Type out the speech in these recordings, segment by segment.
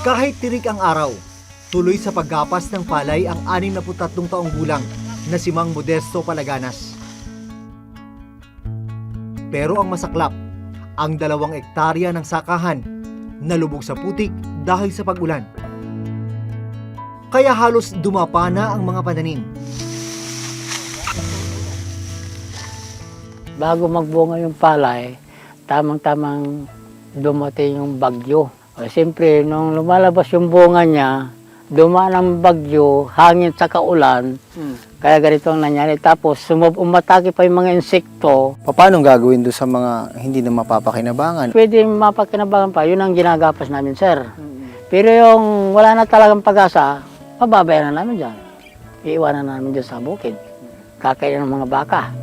Kahit tirik ang araw, tuloy sa paggapas ng palay ang 63 taong gulang na si Mang Modesto Palaganas. Pero ang masaklap, ang 2 ektarya ng sakahan nalubog sa putik dahil sa pag-ulan. Kaya halos dumapa na ang mga pananim. Bago magbunga yung palay, tamang-tamang dumating yung bagyo. Siyempre, nung lumalabas yung bunga niya, dumaan ang bagyo, hangin sa kaulan, kaya ganito ang nangyari. Tapos umatake pa yung mga insekto. Paano gagawin doon sa mga hindi na mapapakinabangan? Pwede mapakinabangan pa, yun ang ginagapas namin, sir. Pero yung wala na talagang pag-asa, pababayan na namin dyan. Iiwanan na namin dyan sa bukid. Kakain ng mga baka.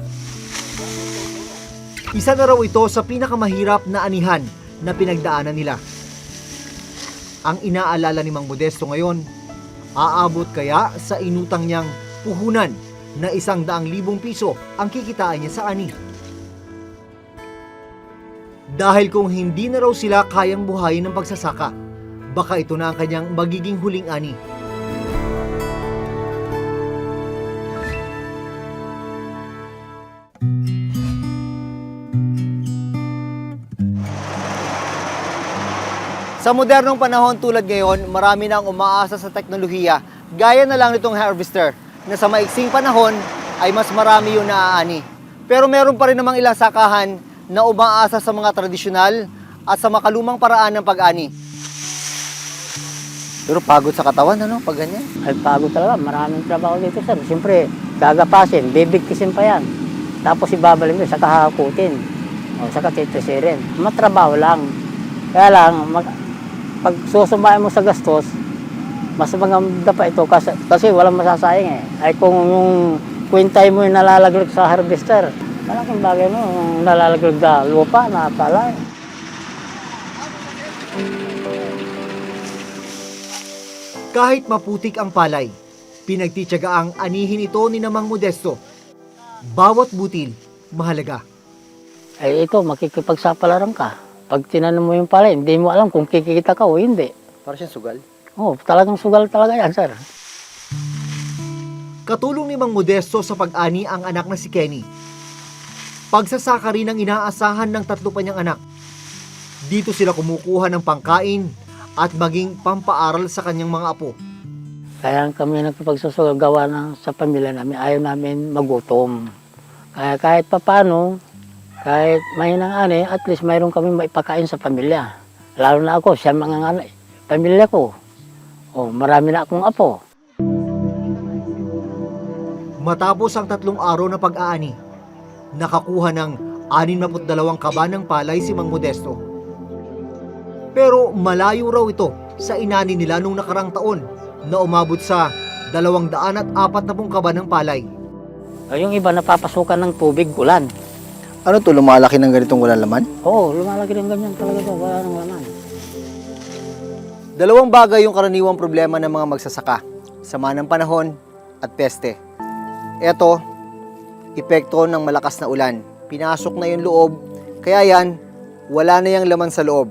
Isa na raw ito sa pinakamahirap na anihan na pinagdaanan nila. Ang inaalala ni Mang Modesto ngayon, aabot kaya sa inutang niyang puhunan na 100,000 piso ang kikitain niya sa ani. Dahil kung hindi na raw sila kayang buhayin ng pagsasaka, baka ito na ang kanyang magiging huling ani. Sa modernong panahon tulad ngayon, marami na ang umaasa sa teknolohiya, gaya na lang nitong harvester, na sa maiksing panahon ay mas marami yung naaani. Pero meron pa rin namang ilang sakahan na umaasa sa mga tradisyonal at sa makalumang paraan ng pag-ani. Pero pagod sa katawan, ano, pag ganyan? Ay, pagod talaga. Maraming trabaho dito, sir. Siyempre, gagapasin, bibigkisin pa yan. Tapos ibabalik mo, saka hakutin. O, saka titisirin. Matrabaho lang. Kaya lang, pag susumain mo sa gastos, mas maganda pa ito kasi walang masasayang eh. Ay kung yung kwintay mo yung nalalaglag sa harvester, malaking bagay mo, yung nalalaglag na lupa na palay. Kahit maputik ang palay, pinagtityaga ang anihin ito ni Mang Modesto. Bawat butil, mahalaga. Ay ito, makikipagsapalaran ka. Pag tinanim mo yung palay, hindi mo alam kung kikita ka o hindi. Para siyang sugal. Oh, talagang sugal talaga yan, sir. Katulong ni Mang Modesto sa pag-ani ang anak na si Kenny. Pagsasaka rin ang inaasahan ng 3 pa niyang anak. Dito sila kumukuha ng pangkain at maging pampaaral sa kanyang mga apo. Kaya kami nagpagsusugal gawa sa pamilya namin, ayaw namin magutom. Kaya kahit papano, kahit mahinang ani, at least mayroon kami maipakain sa pamilya. Lalo na ako, siya mga pamilya ko. O, marami na akong apo. Matapos ang 3 araw na pag-aani, nakakuha ng 62 kaba ng palay si Mang Modesto. Pero malayo raw ito sa inani nila nung nakarang taon na umabot sa 240 kaba ng palay. Yung iba napapasukan ng tubig, ulan. Ano to, lumalaki ng ganitong walang laman? Oo, lumalaki rin ganyan talaga ito, wala nang laman. 2 bagay yung karaniwang problema ng mga magsasaka, sama ng panahon at peste. Ito, epekto ng malakas na ulan. Pinasok na yung loob, kaya yan, wala na yung laman sa loob.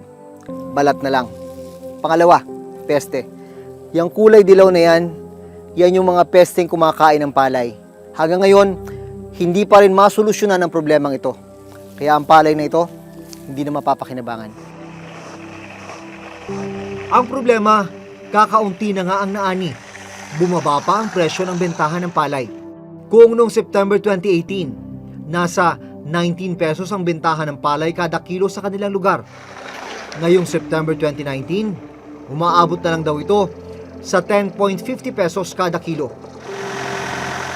Balat na lang. Pangalawa, peste. Yung kulay dilaw na yan yung mga pesteng kumakain ng palay. Hanggang ngayon, hindi pa rin masolusyonan ang problemang ito. Kaya ang palay na ito, hindi na mapapakinabangan. Ang problema, kakaunti na nga ang naani. Bumaba pa ang presyo ng bentahan ng palay. Kung noong September 2018, nasa 19 pesos ang bentahan ng palay kada kilo sa kanilang lugar. Ngayong September 2019, umaabot na lang daw ito sa 10.50 pesos kada kilo.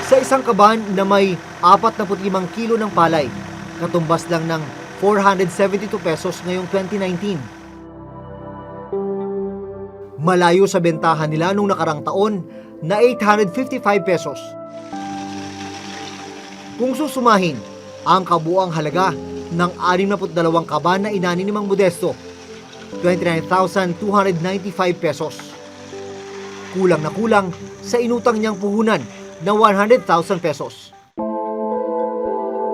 Sa isang kaban na may 45 kilo ng palay, katumbas lang ng 472 pesos ngayong 2019. Malayo sa bentahan nila nung nakarang taon na 855 pesos. Kung susumahin ang kabuang halaga ng 62 kaban na inani ni Mang Modesto, 29,295 pesos. Kulang na kulang sa inutang niyang puhunan na 100,000 pesos.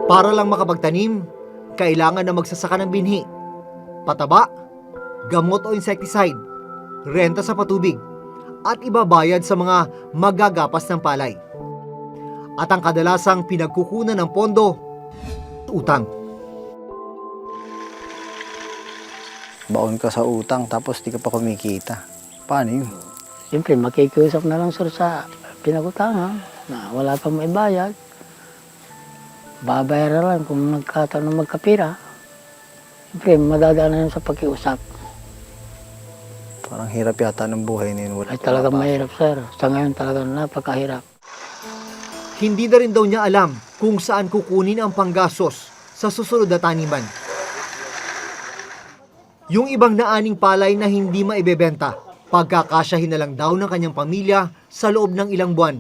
Para lang makapagtanim, kailangan na magsasaka ng binhi, pataba, gamot o insecticide, renta sa patubig, at ibabayad sa mga magagapas ng palay. At ang kadalasang pinagkukunan ng pondo, utang. Baon ka sa utang tapos di ka pa kumikita. Paano yun? Siyempre, makikiusap na lang sir sa pinagutangan na wala pang maibayad. Babayaran lang kung nagkataon na magkapira. Siyempre, madadaan na yun sa pag-iusap. Parang hirap yata ng buhay na yun. Ay talagang mahirap sir. Sa ngayon talagang napakahirap. Hindi na rin daw niya alam kung saan kukunin ang panggastos sa susunod na taniman. Yung ibang naaning palay na hindi maibebenta, pagkakasyahin na lang daw ng kanyang pamilya sa loob ng ilang buwan.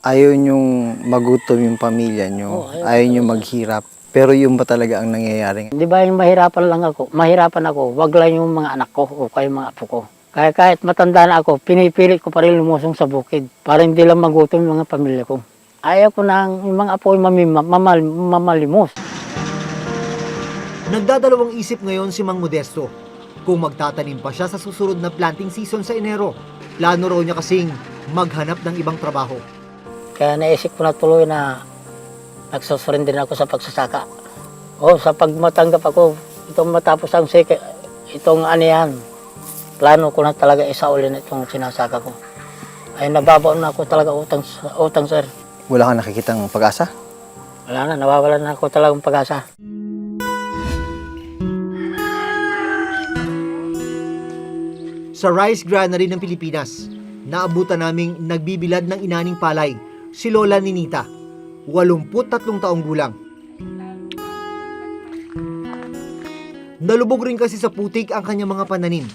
Ayaw niyong magutom yung pamilya niyo. Ayaw niyong maghirap. Pero yun ba talaga ang nangyayari? Di ba yung mahirapan ako, wag lang yung mga anak ko o kaya mga apo ko. Kaya kahit matanda na ako, pinipilit ko pa rin lumusong sa bukid para hindi lang magutom yung mga pamilya ko. Ayaw ko na yung mga apo yung mamalimos. Nagdadalawang isip ngayon si Mang Modesto kung magtatanim pa siya sa susunod na planting season sa Enero. Plano raw niya kasing maghanap ng ibang trabaho. Kaya naisip ko na tuloy na nagsusurrender din ako sa pagsasaka. O sa pagmatanggap ako, itong matapos ang itong ano yan, plano ko na talaga isaulin itong sinasaka ko. Ay nababaon na ako talaga utang sir. Wala kang nakikitang pag-asa? Wala na, nawawalan na ako talagang pag-asa. Sa Rice Granary ng Pilipinas, naabutan naming nagbibilad ng inaning palay, si Lola Ninita, 83 taong gulang. Nalubog rin kasi sa putik ang kanyang mga pananim.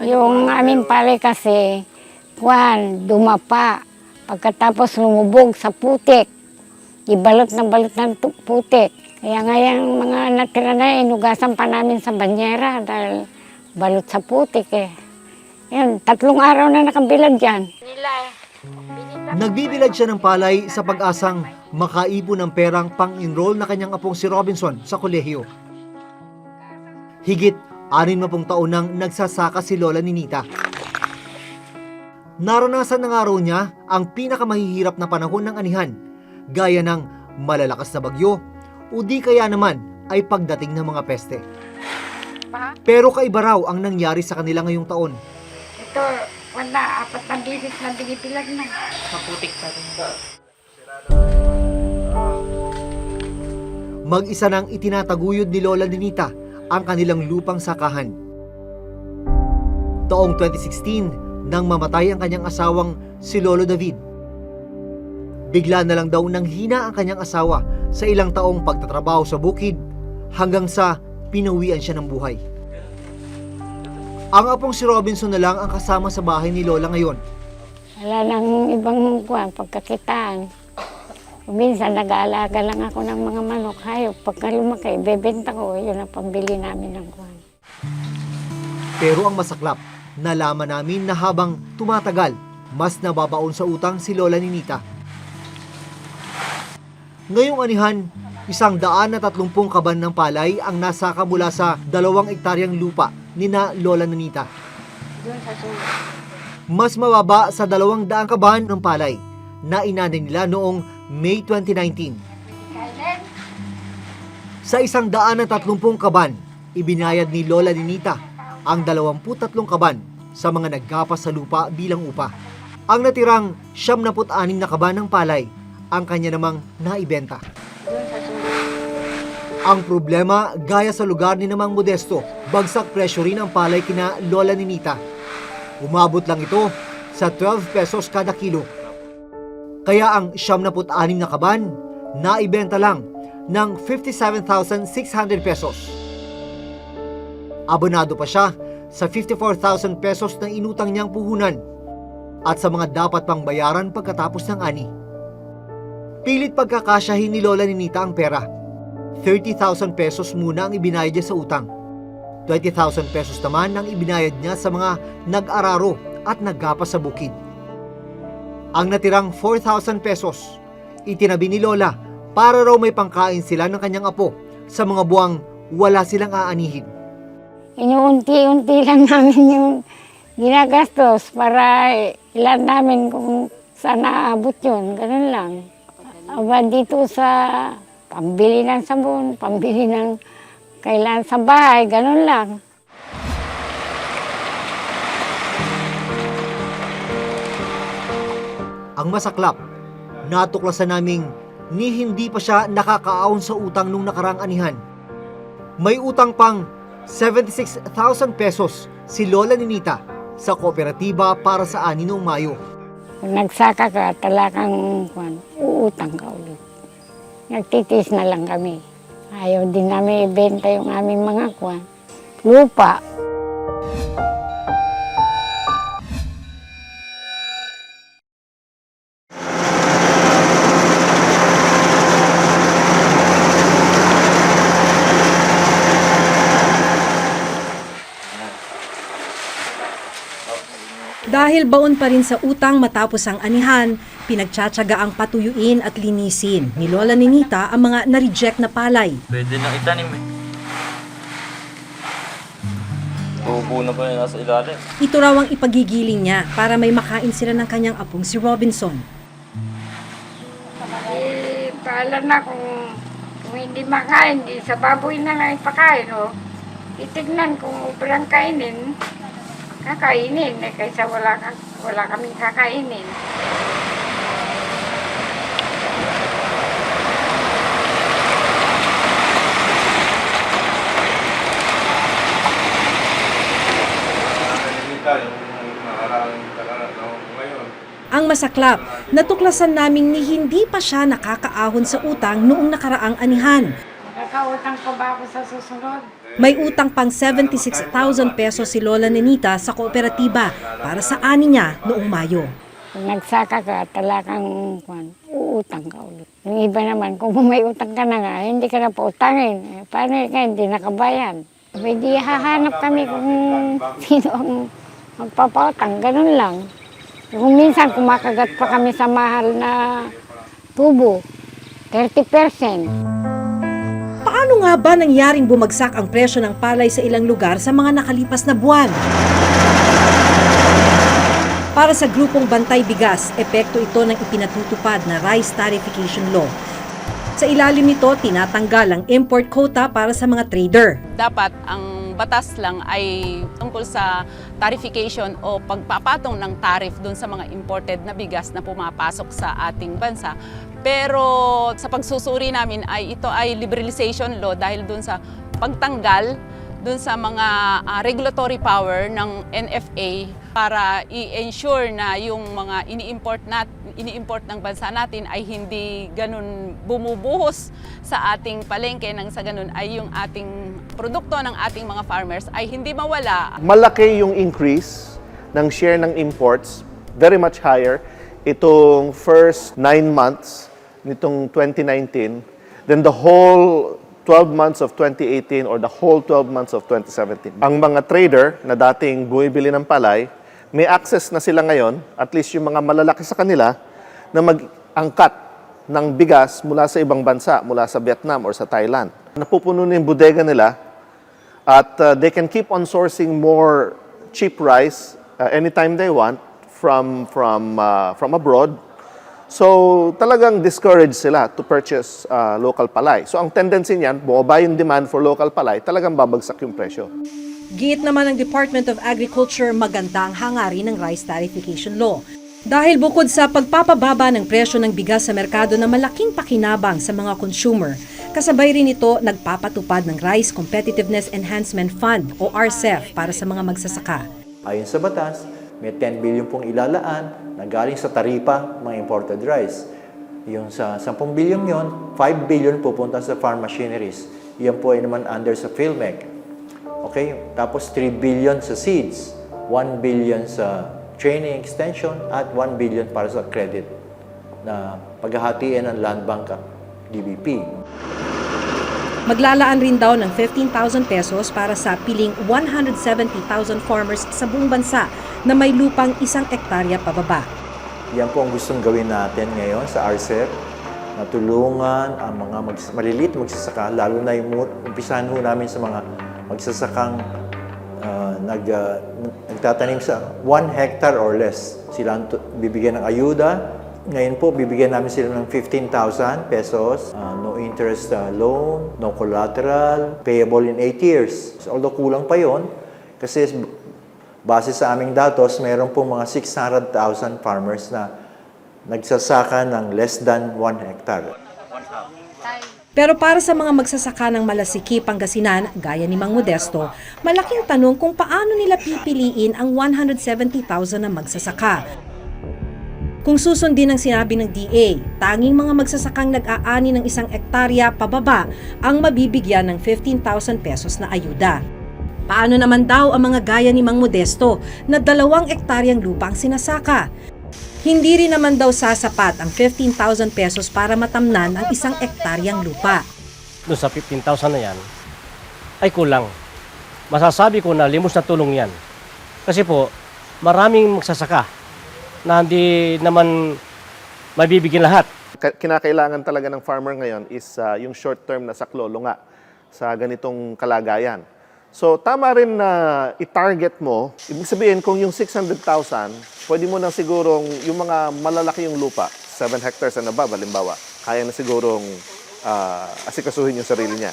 Yung aming palay kasi, dumapa. Pagkatapos lumubog sa putik, ibalot ng putik. Kaya ngayon mga natira na, inugasan pa namin sa banyera dahil balot sa putik eh. Yan, 3 araw na nakabilad dyan. Nagbibilad siya ng palay sa pag-asang makaipon ng perang pang-enroll na kanyang apong si Robinson sa kolehiyo. Higit 60 taon nang nagsasaka si Lola Ninita. Naranasan na nga raw niya ang pinakamahihirap na panahon ng anihan, gaya ng malalakas na bagyo o di kaya naman ay pagdating ng mga peste. Pero kaiba raw ang nangyari sa kanila ngayong taon. Ito, 4 na bisis na binipilag na. Maputik pa rin. Mag-isa nang itinataguyod ni Lola Ninita ang kanilang lupang sakahan. Taong 2016, nang mamatay ang kanyang asawang si Lolo David. Bigla na lang daw nang hina ang kanyang asawa sa ilang taong pagtatrabaho sa bukid hanggang sa pinawian siya ng buhay. Ang apong si Robinson na lang ang kasama sa bahay ni Lola ngayon. Wala nang ibang pagkakitaan. Minsan nag-aalaga lang ako ng mga manok, hayop. Pagka lumaki, bebenta ko, yun ang pambili namin ng kuwan. Pero ang masaklap, nalaman namin na habang tumatagal, mas nababaon sa utang si Lola Ninita. Ngayong anihan, 130 kaban ng palay ang nasaka mula sa 2 ektaryang lupa ni na Lola Ninita. Mas mababa sa 200 kaban ng palay na inanin nila noong May 2019. Sa 130 kaban, ibinayad ni Lola Ninita ang 23 kaban sa mga naggapas sa lupa bilang upa. Ang natirang 76 na kaban ng palay, ang kanya namang naibenta. Ang problema, gaya sa lugar ni Mang Modesto, bagsak presyo rin ang palay kina Lola Ninita. Umabot lang ito sa 12 pesos kada kilo. Kaya ang 76 na kaban, naibenta lang ng 57,600 pesos. Abonado pa siya sa 54,000 pesos na inutang niyang puhunan at sa mga dapat pang bayaran pagkatapos ng ani. Pilit pagkakasyahin ni Lola Ninita ang pera. 30,000 pesos muna ang ibinayad niya sa utang. 20,000 pesos naman ang ibinayad niya sa mga nag-araro at naggapas sa bukid. Ang natirang 4,000 pesos, itinabi ni Lola para raw may pangkain sila ng kanyang apo sa mga buwang wala silang aanihin. Inuunti-unti lang namin ginagastos para ilan namin kung saan naabot yun. Ganun lang. Aba dito sa pambili ng sabon, pambili ng kailan sa bahay, ganun lang. Ang masaklap, natuklasan naming ni hindi pa siya nakakaahon sa utang nung nakarang anihan. May utang pang 76,000 pesos si Lola Ninita sa kooperatiba para sa ani noong Mayo. Kung nagsaka ka, talagang uutang ka ulit. Nagtitiis na lang kami. Ayaw din namin ibenta yung aming mga lupa. Dahil baon pa rin sa utang matapos ang anihan, pinagtsatsaga ang patuyuin at linisin ni Lola Ninita ang mga na-reject na palay. Pwede na itanim eh. Tubo na pa yung nasa ilalim. Ito raw ang ipagigiling niya para may makain sila ng kanyang apong si Robinson. Paalam na kung hindi makain, di sa baboy na nga ipakain. Titignan kung ubrang kainin, kakainin kaysa wala kaming kakainin. Ang masaklap, natuklasan naming ni hindi pa siya nakakaahon sa utang noong nakaraang anihan. Nakautang pa ba ako sa susunod? May utang pang 76,000 pesos si Lola Ninita sa kooperatiba para sa ani niya noong Mayo. Kung nagsaka ka, talagang uutang ka ulit. Yung iba naman, kung may utang ka na nga, hindi ka na pautangin. Paano ka hindi nakabayan? Pwede hahanap kami kung sino ang magpapautang, ganun lang. Kung minsan kumakagat pa kami sa mahal na tubo, 30%. Paano nga ba nangyaring bumagsak ang presyo ng palay sa ilang lugar sa mga nakalipas na buwan? Para sa grupong Bantay Bigas, epekto ito ng ipinatutupad na Rice Tarification Law. Sa ilalim nito, tinatanggal ang import quota para sa mga trader. Dapat ang batas lang ay tungkol sa tarification o pagpapatong ng tariff doon sa mga imported na bigas na pumapasok sa ating bansa. Pero sa pagsusuri namin ay ito ay liberalization law dahil doon sa pagtanggal doon sa mga regulatory power ng NFA para i-ensure na yung mga ini-import ng bansa natin ay hindi ganun bumubuhos sa ating palengke, nang sa ganun ay yung ating produkto ng ating mga farmers ay hindi mawala. Malaki yung increase ng share ng imports, very much higher itong first 9 months nitong 2019 than the whole 12 months of 2018 or the whole 12 months of 2017. Ang mga trader na dating bumibili ng palay, may access na sila ngayon, at least yung mga malalaki sa kanila, na mag-angkat ng bigas mula sa ibang bansa, mula sa Vietnam or sa Thailand. Napupuno na yung bodega nila at they can keep on sourcing more cheap rice anytime they want from abroad. So talagang discourage sila to purchase local palay. So ang tendency niyan, bumaba yung demand for local palay, talagang babagsak yung presyo. Giit naman ng Department of Agriculture, maganda ang hangarin ng Rice Tarification Law. Dahil bukod sa pagpapababa ng presyo ng bigas sa merkado na malaking pakinabang sa mga consumer, kasabay rin ito nagpapatupad ng Rice Competitiveness Enhancement Fund o RCEF para sa mga magsasaka. Ayon sa batas, may 10 billion pong ilalaan na galing sa taripa mga imported rice. Yung sa 10 billion yon, 5 billion pupunta sa farm machineries. Yan po ay naman under sa PhilMec. Okay? Tapos 3 billion sa seeds, 1 billion sa training extension, at 1 billion para sa credit na paghahatiin ng Land Bank DBP. Maglalaan rin daw ng 15,000 pesos para sa piling 170,000 farmers sa buong bansa na may lupang 1 hektarya pababa. Yan po ang gustong gawin natin ngayon sa RCEF, na tulungan ang mga maliliit magsasaka, lalo na yung umpisahan ho namin sa mga magsasakang nagtatanim sa 1 hectare or less. Sila ang bibigyan ng ayuda. Ngayon po, bibigyan namin sila ng 15,000 pesos, no interest loan, no collateral, payable in 8 years. So, although kulang pa yon, kasi base sa aming datos, meron po mga 600,000 farmers na nagsasaka ng less than 1 hectare. Pero para sa mga magsasaka ng Malasiki, Pangasinan, gaya ni Mang Modesto, malaking tanong kung paano nila pipiliin ang 170,000 na magsasaka. Kung susundin ang sinabi ng DA, tanging mga magsasakang nag-aani ng 1 hektarya pababa ang mabibigyan ng 15,000 pesos na ayuda. Paano naman daw ang mga gaya ni Mang Modesto na 2 hektaryang lupa ang sinasaka? Hindi rin naman daw sasapat ang 15,000 pesos para matamnan ang 1 hektaryang lupa. Doon sa 15,000 na yan, ay kulang. Masasabi ko na limos na tulong yan. Kasi po, maraming magsasaka na hindi naman mabibigyan lahat. Kinakailangan talaga ng farmer ngayon is yung short-term na saklolo nga sa ganitong kalagayan. So, tama rin na i-target mo. Ibig sabihin, kung yung 600,000, pwede mo na sigurong yung mga malalaki yung lupa, 7 hectares and above, halimbawa, kaya na sigurong asikasuhin yung sarili niya.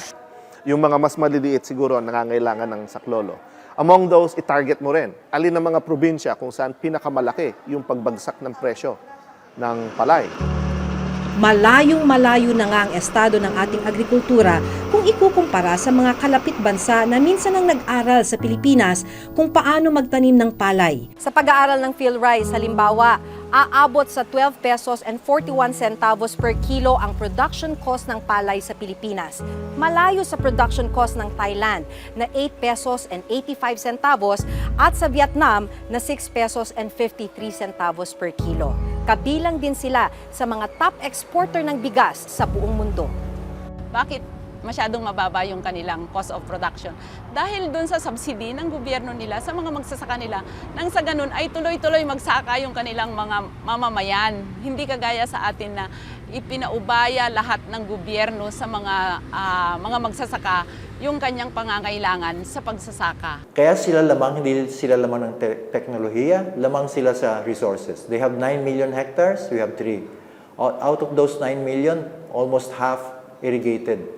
Yung mga mas maliliit siguro nangangailangan ng saklolo. Among those, i-target mo rin. Alin ang mga probinsya kung saan pinakamalaki yung pagbagsak ng presyo ng palay. Malayong-malayo na nga ang estado ng ating agrikultura kung ikukumpara sa mga kalapit bansa na minsan ang nag-aral sa Pilipinas kung paano magtanim ng palay. Sa pag-aaral ng PhilRice, halimbawa, aabot sa 12 pesos and 41 centavos per kilo ang production cost ng palay sa Pilipinas. Malayo sa production cost ng Thailand na 8 pesos and 85 centavos at sa Vietnam na 6 pesos and 53 centavos per kilo. Kabilang din sila sa mga top exporter ng bigas sa buong mundo. Bakit masyadong mababa yung kanilang cost of production? Dahil dun sa subsidy ng gobyerno nila sa mga magsasaka nila, nang sa ganun ay tuloy-tuloy magsaka yung kanilang mga mamamayan. Hindi kagaya sa atin na ipinaubaya lahat ng gobyerno sa mga magsasaka yung kanyang pangangailangan sa pagsasaka. Kaya sila lamang, hindi sila lamang ng teknolohiya, lamang sila sa resources. They have 9 million hectares, we have 3. Out of those 9 million, almost half irrigated.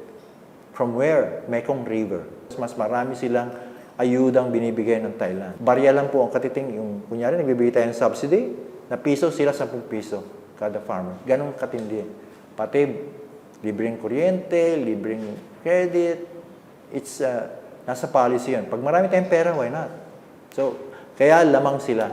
From where? Mekong River. Mas marami silang ayudang binibigay ng Thailand. Barya lang po ang katiting, yung kunyari nagbibigay tayo ng subsidy, na piso sila 10 piso kada farmer. Ganong katindi. Pati libreng kuryente, libreng credit, it's nasa policy yan. Pag marami tayong pera, why not? So, kaya lamang sila.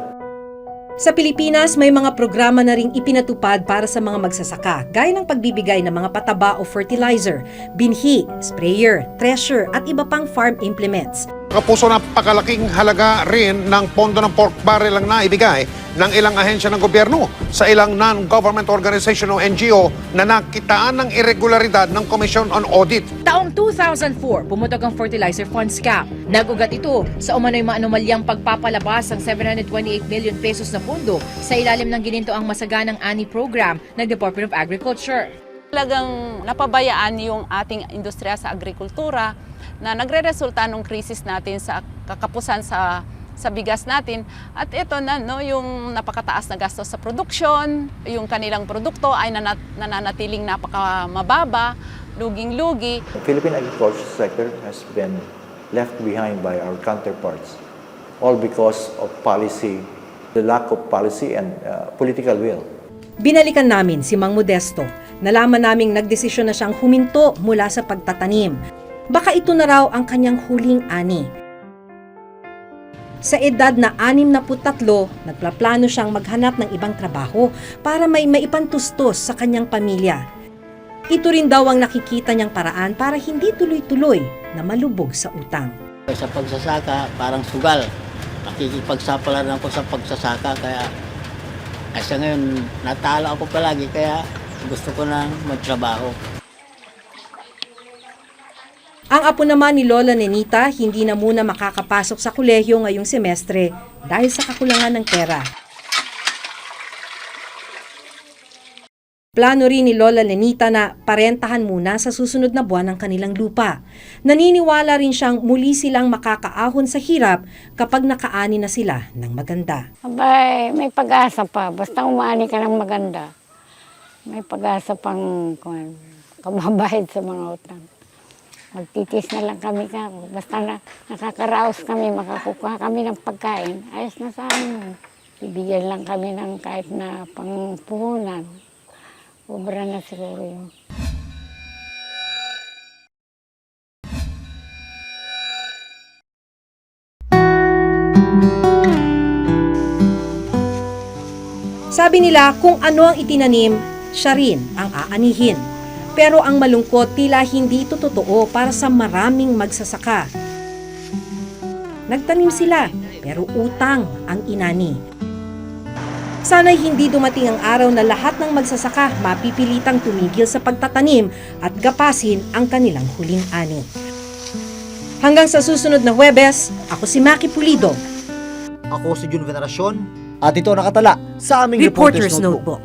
Sa Pilipinas, may mga programa na ring ipinatupad para sa mga magsasaka, gaya ng pagbibigay ng mga pataba o fertilizer, binhi, sprayer, thresher at iba pang farm implements. Kapuso, napakalaking halaga rin ng pondo ng pork barrel ang naibigay ng ilang ahensya ng gobyerno sa ilang non-government organization o NGO na nakitaan ng irregularidad ng Commission on Audit. Taong 2004, pumutok ang fertilizer fund scam. Nag-ugat ito sa umano'y maanomalyang pagpapalabas ng 728 million pesos na pondo sa ilalim ng ginintoang masaganang ANI program ng Department of Agriculture. Talagang napabayaan yung ating industriya sa agrikultura na nagre-resulta ng krisis natin sa kakapusan sa bigas natin. At ito na, no, yung napakataas na gastos sa produksyon, yung kanilang produkto ay nananatiling napakamababa, luging-lugi. The Philippine agriculture sector has been left behind by our counterparts, all because of policy, the lack of policy and political will. Binalikan namin si Mang Modesto. Nalaman naming nagdesisyon na siyang huminto mula sa pagtatanim. Baka ito na raw ang kanyang huling ani. Sa edad na 63, nagplaplano siyang maghanap ng ibang trabaho para may maipantustos sa kanyang pamilya. Ito rin daw ang nakikita niyang paraan para hindi tuloy-tuloy na malubog sa utang. Sa pagsasaka, parang sugal. Nakikipagsapalaran ako sa pagsasaka, kaya sa ngayon natalo ako palagi, kaya gusto ko na magtrabaho. Ang apo naman ni Lola Nenita hindi na muna makakapasok sa kolehiyo ngayong semestre dahil sa kakulangan ng pera. Plano rin ni Lola Lenita na parentahan muna sa susunod na buwan ng kanilang lupa. Naniniwala rin siyang muli silang makakaahon sa hirap kapag nakaani na sila ng maganda. Abay, may pag-asa pa. Basta umaani ka ng maganda. May pag-asa pang kamabahid sa mga utang. Magtitis na lang kami ka. Basta nakakaraos kami, makakukuha kami ng pagkain. Ayos na sa amin. Ibigyan lang kami ng kahit na pangpuhunan. Obra na siguro yun. Sabi nila kung ano ang itinanim, siya rin ang aanihin. Pero ang malungkot tila hindi ito totoo para sa maraming magsasaka. Nagtanim sila, pero utang ang inani. Sana'y hindi dumating ang araw na lahat ng magsasaka mapipilitang tumigil sa pagtatanim at gapasin ang kanilang huling ani. Hanggang sa susunod na Huwebes, ako si Maki Pulido. Ako si Jun Veneracion at ito nakatala sa aming Reporter's Notebook.